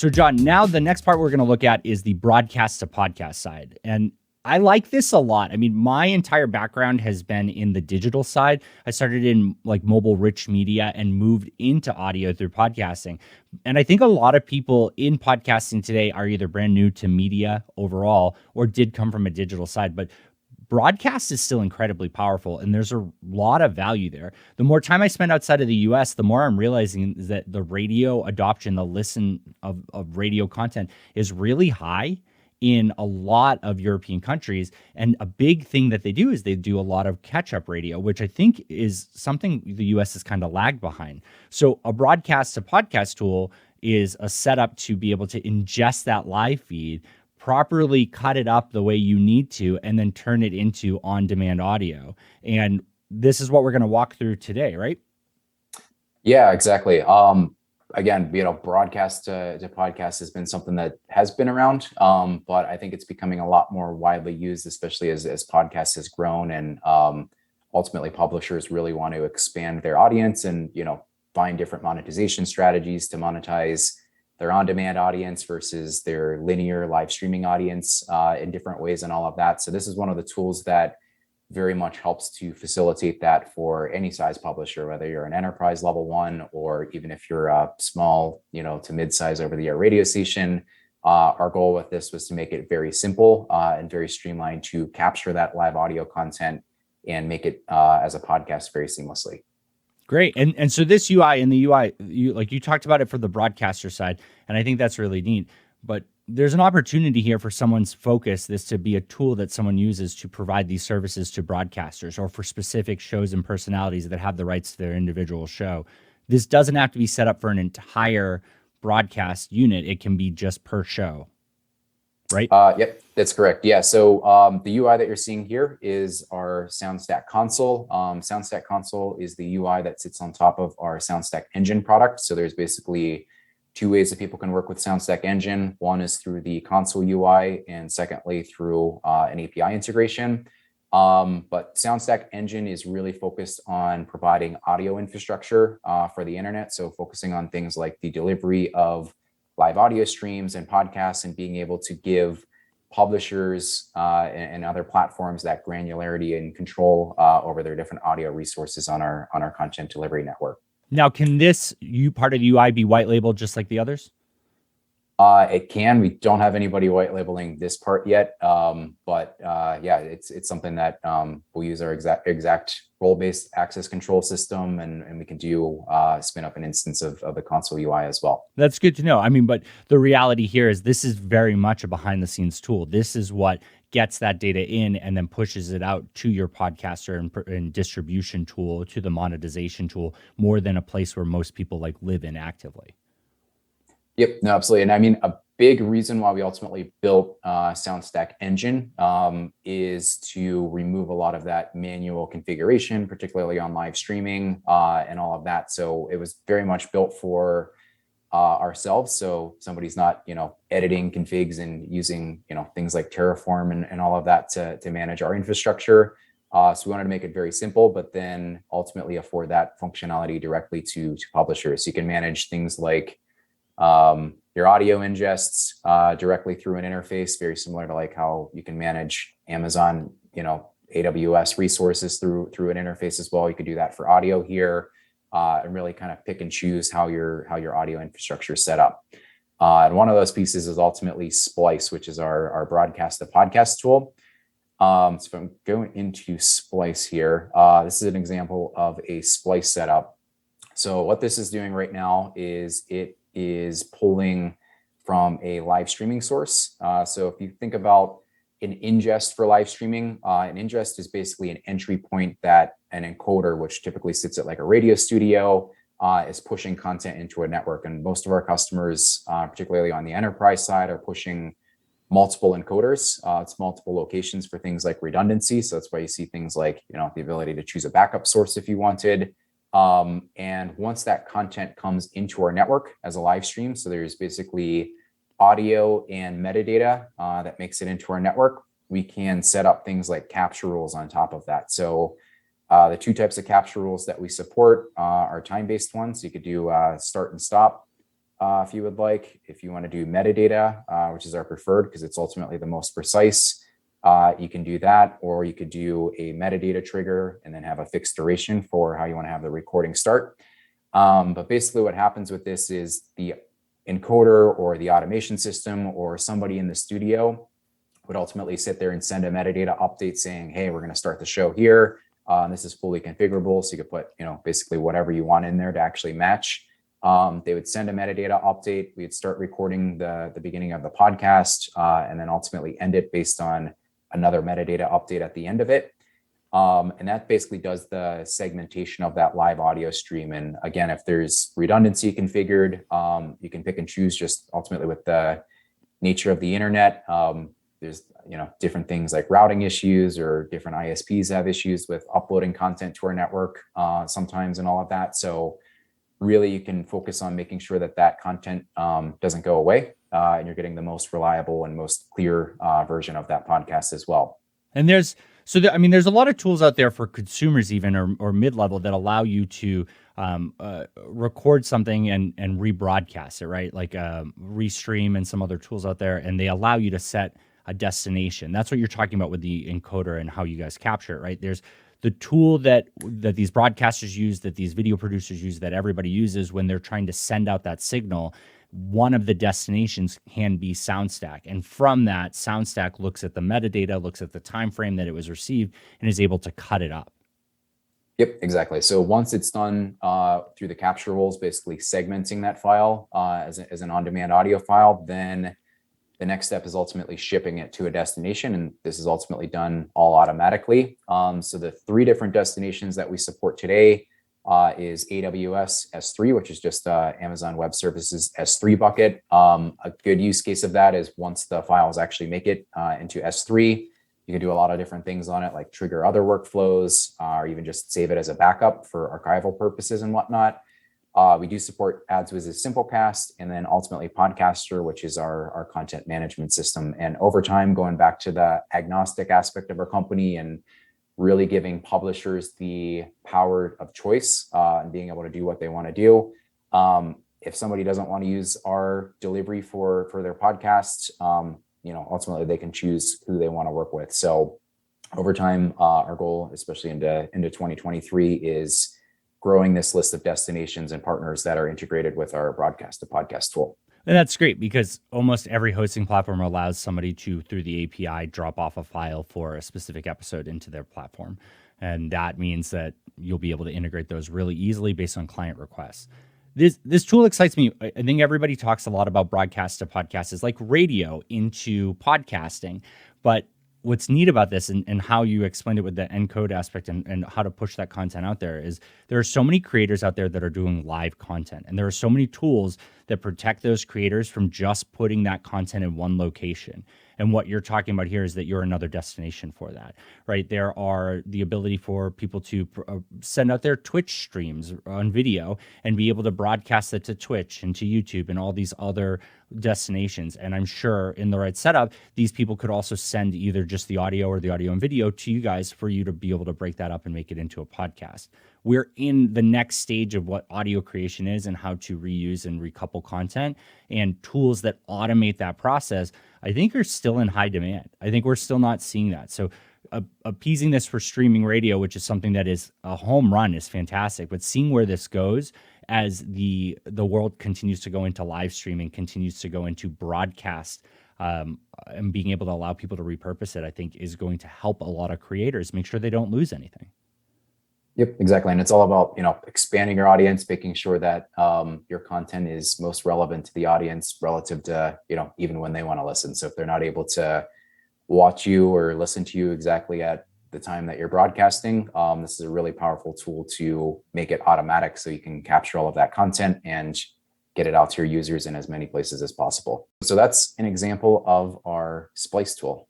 So Jon, now the next part we're going to look at is the broadcast to podcast side. And I like this a lot. I mean, my entire background has been in the digital side. I started in like mobile rich media and moved into audio through podcasting. And I think a lot of people in podcasting today are either brand new to media overall or did come from a digital side. But broadcast is still incredibly powerful, and there's a lot of value there. The more time I spend outside of the US, the more I'm realizing is that the radio adoption, the listen of radio content is really high in a lot of European countries. And a big thing that they do is they do a lot of catch-up radio, which I think is something the US has kind of lagged behind. So a broadcast to podcast tool is a setup to be able to ingest that live feed, properly cut it up the way you need to, and then turn it into on-demand audio. And this is what we're going to walk through today, right? Yeah, exactly. Again, broadcast to podcast has been something that has been around, but I think it's becoming a lot more widely used, especially as podcasts has grown, and ultimately publishers really want to expand their audience and find different monetization strategies to monetize their on-demand audience versus their linear live streaming audience in different ways and all of that. So this is one of the tools that very much helps to facilitate that for any size publisher, whether you're an enterprise level one, or even if you're a small, to mid-size over-the-air radio station. Our goal with this was to make it very simple and very streamlined to capture that live audio content and make it as a podcast very seamlessly. Great. And so this UI and the UI, you talked about it for the broadcaster side, and I think that's really neat. But there's an opportunity here for someone's focus, this to be a tool that someone uses to provide these services to broadcasters or for specific shows and personalities that have the rights to their individual show. This doesn't have to be set up for an entire broadcast unit. It can be just per show, right? Yep, that's correct. Yeah. So the UI that you're seeing here is our SoundStack console. SoundStack console is the UI that sits on top of our SoundStack engine product. So there's basically two ways that people can work with SoundStack engine. One is through the console UI, and secondly through an API integration. But SoundStack engine is really focused on providing audio infrastructure for the internet. So focusing on things like the delivery of live audio streams and podcasts, and being able to give publishers and other platforms that granularity and control over their different audio resources on our content delivery network. Now, can this part of the UI be white labeled just like the others? It can. We don't have anybody white labeling this part yet, but yeah, it's something that we'll use our exact role-based access control system, and we can do spin up an instance of the console UI as well. That's good to know. I mean, but the reality here is this is very much a behind-the-scenes tool. This is what gets that data in and then pushes it out to your podcaster and distribution tool, to the monetization tool, more than a place where most people live in actively. Yep, no, absolutely. And I mean, a big reason why we ultimately built SoundStack engine is to remove a lot of that manual configuration, particularly on live streaming and all of that. So it was very much built for ourselves. So somebody's not, editing configs and using, things like Terraform and all of that to manage our infrastructure. So we wanted to make it very simple, but then ultimately afford that functionality directly to publishers. So you can manage things like your audio ingests directly through an interface, very similar to how you can manage Amazon, AWS resources through an interface as well. You could do that for audio here, and really kind of pick and choose how your audio infrastructure is set up. And one of those pieces is ultimately Splice, which is our broadcast to podcast tool. So if I'm going into Splice here, this is an example of a Splice setup. So what this is doing right now is it is pulling from a live streaming source. So if you think about an ingest for live streaming, an ingest is basically an entry point that an encoder, which typically sits at a radio studio, is pushing content into a network. And most of our customers, particularly on the enterprise side, are pushing multiple encoders. It's multiple locations for things like redundancy. So that's why you see things like, the ability to choose a backup source if you wanted. And once that content comes into our network as a live stream, so there's basically audio and metadata that makes it into our network, we can set up things like capture rules on top of that. So the two types of capture rules that we support are time-based ones. So you could do start and stop if you would like. If you want to do metadata, which is our preferred because it's ultimately the most precise, you can do that, or you could do a metadata trigger and then have a fixed duration for how you want to have the recording start. But basically what happens with this is the encoder or the automation system or somebody in the studio would ultimately sit there and send a metadata update saying, hey, we're going to start the show here. This is fully configurable. So you could put, basically whatever you want in there to actually match. They would send a metadata update. We'd start recording the beginning of the podcast and then ultimately end it based on another metadata update at the end of it. And that basically does the segmentation of that live audio stream. And again, if there's redundancy configured, you can pick and choose just ultimately with the nature of the internet. There's different things like routing issues, or different ISPs have issues with uploading content to our network sometimes and all of that. So really you can focus on making sure that content doesn't go away and you're getting the most reliable and most clear version of that podcast as well. And there's a lot of tools out there for consumers even or mid-level that allow you to record something and rebroadcast it, right? Like Restream and some other tools out there, and they allow you to set a destination. That's what you're talking about with the encoder and how you guys capture it, right? There's the tool that these broadcasters use, that these video producers use, that everybody uses when they're trying to send out that signal. One of the destinations can be SoundStack. And from that, SoundStack looks at the metadata, looks at the time frame that it was received, and is able to cut it up. Yep, exactly. So once it's done through the capture rules, basically segmenting that file as an on-demand audio file, then the next step is ultimately shipping it to a destination. And this is ultimately done all automatically. So the 3 different destinations that we support today is AWS S3, which is just Amazon Web Services S3 bucket. A good use case of that is once the files actually make it into S3, you can do a lot of different things on it, like trigger other workflows, or even just save it as a backup for archival purposes and whatnot. We do support AdsWiz's Simplecast, and then ultimately Podcaster, which is our content management system. And over time, going back to the agnostic aspect of our company and really giving publishers the power of choice and being able to do what they want to do. If somebody doesn't want to use our delivery for their podcasts, ultimately they can choose who they want to work with. So over time, our goal, especially into 2023, is growing this list of destinations and partners that are integrated with our broadcast to podcast tool. And that's great because almost every hosting platform allows somebody to, through the API, drop off a file for a specific episode into their platform. And that means that you'll be able to integrate those really easily based on client requests. This tool excites me. I think everybody talks a lot about broadcast to podcast is like radio into podcasting, but what's neat about this and how you explained it with the encode aspect and how to push that content out there is there are so many creators out there that are doing live content. And there are so many tools that protect those creators from just putting that content in one location. And what you're talking about here is that you're another destination for that, right? There are the ability for people to send out their Twitch streams on video and be able to broadcast it to Twitch and to YouTube and all these other destinations. And I'm sure in the right setup, these people could also send either just the audio or the audio and video to you guys for you to be able to break that up and make it into a podcast. We're in the next stage of what audio creation is and how to reuse and recouple content, and tools that automate that process, I think, are still in high demand. I think we're still not seeing that. So appeasing this for streaming radio, which is something that is a home run, is fantastic. But seeing where this goes as the world continues to go into live streaming, continues to go into broadcast, and being able to allow people to repurpose it, I think is going to help a lot of creators make sure they don't lose anything. Yep, exactly. And it's all about, expanding your audience, making sure that your content is most relevant to the audience relative to, even when they want to listen. So if they're not able to watch you or listen to you exactly at the time that you're broadcasting, this is a really powerful tool to make it automatic so you can capture all of that content and get it out to your users in as many places as possible. So that's an example of our Splice tool.